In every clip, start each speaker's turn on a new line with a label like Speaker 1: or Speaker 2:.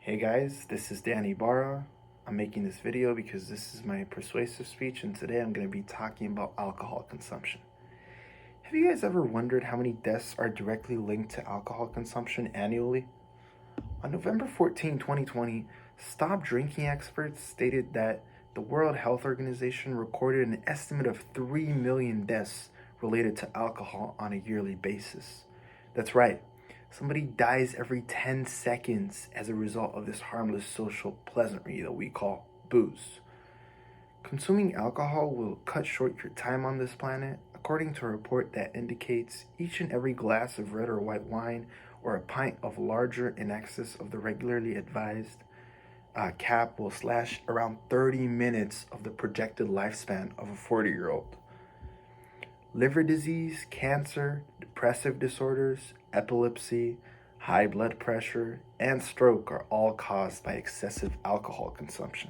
Speaker 1: Hey guys, this is Danny Barra. I'm making this video because this is my persuasive speech, and today I'm going to be talking about alcohol consumption. Have you guys ever wondered how many deaths are directly linked to alcohol consumption annually? On November 14, 2020, Stop Drinking experts stated that the World Health Organization recorded an estimate of 3 million deaths related to alcohol on a yearly basis. That's right. Somebody dies every 10 seconds as a result of this harmless social pleasantry that we call booze. Consuming alcohol will cut short your time on this planet, according to a report that indicates each and every glass of red or white wine or a pint of larger in excess of the regularly advised cap will slash around 30 minutes of the projected lifespan of a 40-year-old. Liver disease, cancer, depressive disorders, epilepsy, high blood pressure, and stroke are all caused by excessive alcohol consumption.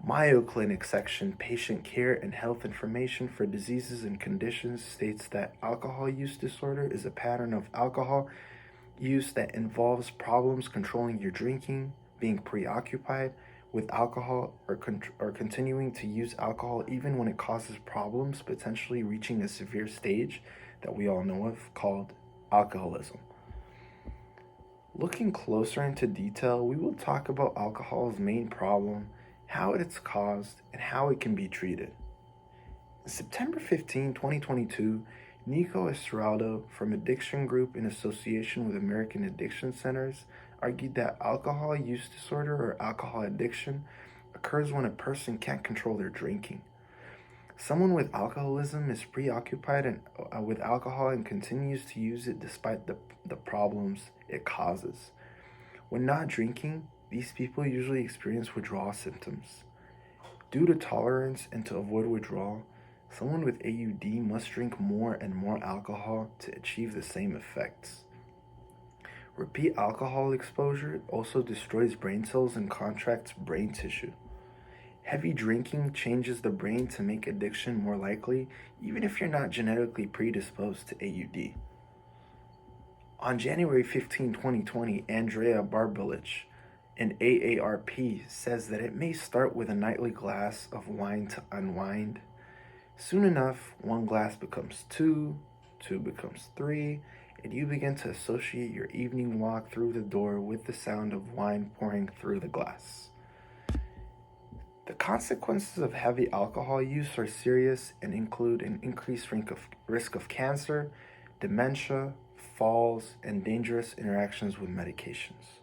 Speaker 1: Mayo Clinic section Patient Care and Health Information for Diseases and Conditions states that alcohol use disorder is a pattern of alcohol use that involves problems controlling your drinking, being preoccupied with alcohol, or continuing to use alcohol even when it causes problems, potentially reaching a severe stage that we all know of called alcoholism. Looking closer into detail, we will talk about alcohol's main problem, how it's caused, and how it can be treated. September 15, 2022, Nico Estrada from Addiction Group in association with American Addiction Centers argued that alcohol use disorder or alcohol addiction occurs when a person can't control their drinking. Someone with alcoholism is preoccupied with alcohol and continues to use it despite the problems it causes. When not drinking, these people usually experience withdrawal symptoms. Due to tolerance and to avoid withdrawal, someone with AUD must drink more and more alcohol to achieve the same effects. Repeat alcohol exposure also destroys brain cells and contracts brain tissue. Heavy drinking changes the brain to make addiction more likely, even if you're not genetically predisposed to AUD. On January 15, 2020, Andrea Barbelich, an AARP, says that it may start with a nightly glass of wine to unwind. Soon enough, one glass becomes two becomes three, and you begin to associate your evening walk through the door with the sound of wine pouring through the glass. The consequences of heavy alcohol use are serious and include an increased risk of cancer, dementia, falls, and dangerous interactions with medications.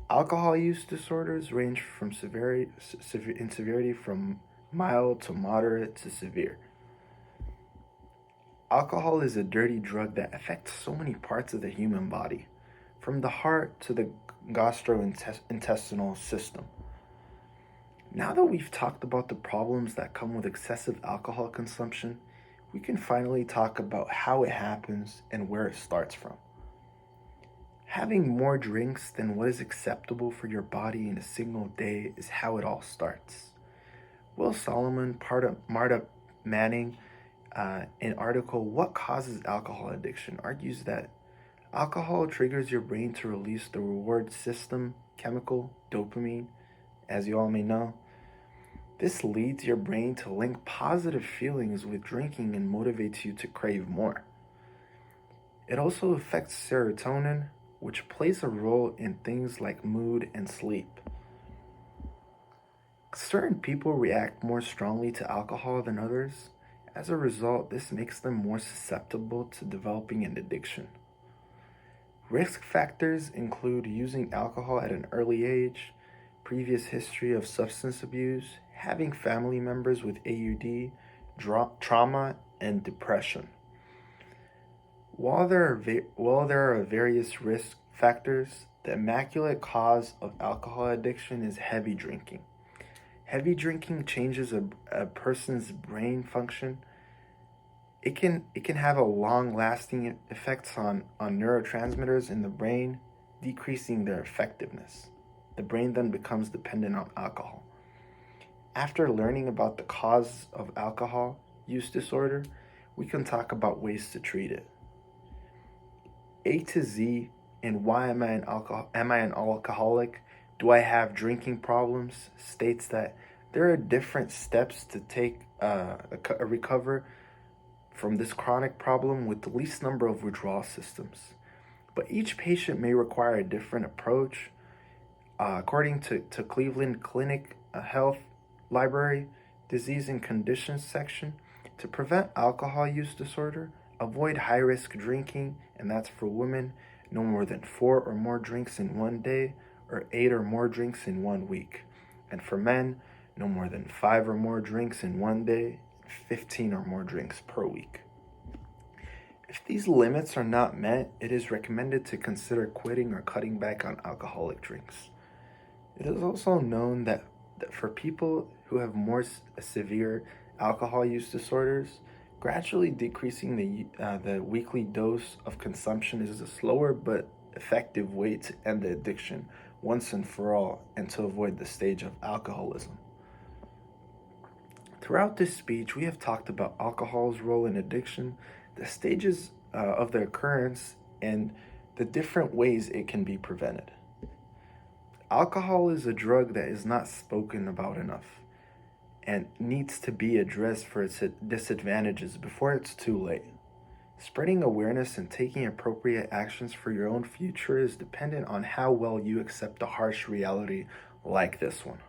Speaker 1: Alcohol use disorders range from severity from mild to moderate to severe. Alcohol is a dirty drug that affects so many parts of the human body, from the heart to the gastrointestinal system. Now that we've talked about the problems that come with excessive alcohol consumption, we can finally talk about how it happens and where it starts from. Having more drinks than what is acceptable for your body in a single day is how it all starts. Will Solomon, Marta Manning, in article What Causes Alcohol Addiction, argues that alcohol triggers your brain to release the reward system chemical dopamine, as you all may know. This leads your brain to link positive feelings with drinking and motivates you to crave more. It also affects serotonin, which plays a role in things like mood and sleep. Certain people react more strongly to alcohol than others. As a result, this makes them more susceptible to developing an addiction. Risk factors include using alcohol at an early age, previous history of substance abuse, having family members with AUD, trauma, and depression. While there are various risk factors, the immaculate cause of alcohol addiction is heavy drinking. Heavy drinking changes a person's brain function. It can have a long-lasting effects on neurotransmitters in the brain, decreasing their effectiveness. The brain then becomes dependent on alcohol. After learning about the cause of alcohol use disorder, we can talk about ways to treat it. A to Z in Why Am I an Alcoholic? Do I Have Drinking Problems? States that there are different steps to take a recover from this chronic problem with the least number of withdrawal systems. But each patient may require a different approach. According to Cleveland Clinic Health Library Disease and Conditions section, to prevent alcohol use disorder, avoid high-risk drinking, and that's for women, no more than 4 or more drinks in one day or 8 or more drinks in 1 week. And for men, no more than 5 or more drinks in one day, 15 or more drinks per week. If these limits are not met, it is recommended to consider quitting or cutting back on alcoholic drinks. It is also known that for people who have more severe alcohol use disorders, gradually decreasing the weekly dose of consumption is a slower but effective way to end the addiction once and for all and to avoid the stage of alcoholism. Throughout this speech, we have talked about alcohol's role in addiction, the stages of the occurrence, and the different ways it can be prevented. Alcohol is a drug that is not spoken about enough and needs to be addressed for its disadvantages before it's too late. Spreading awareness and taking appropriate actions for your own future is dependent on how well you accept a harsh reality like this one,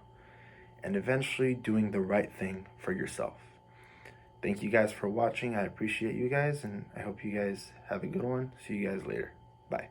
Speaker 1: and eventually doing the right thing for yourself. Thank you guys for watching. I appreciate you guys, and I hope you guys have a good one. See you guys later. Bye.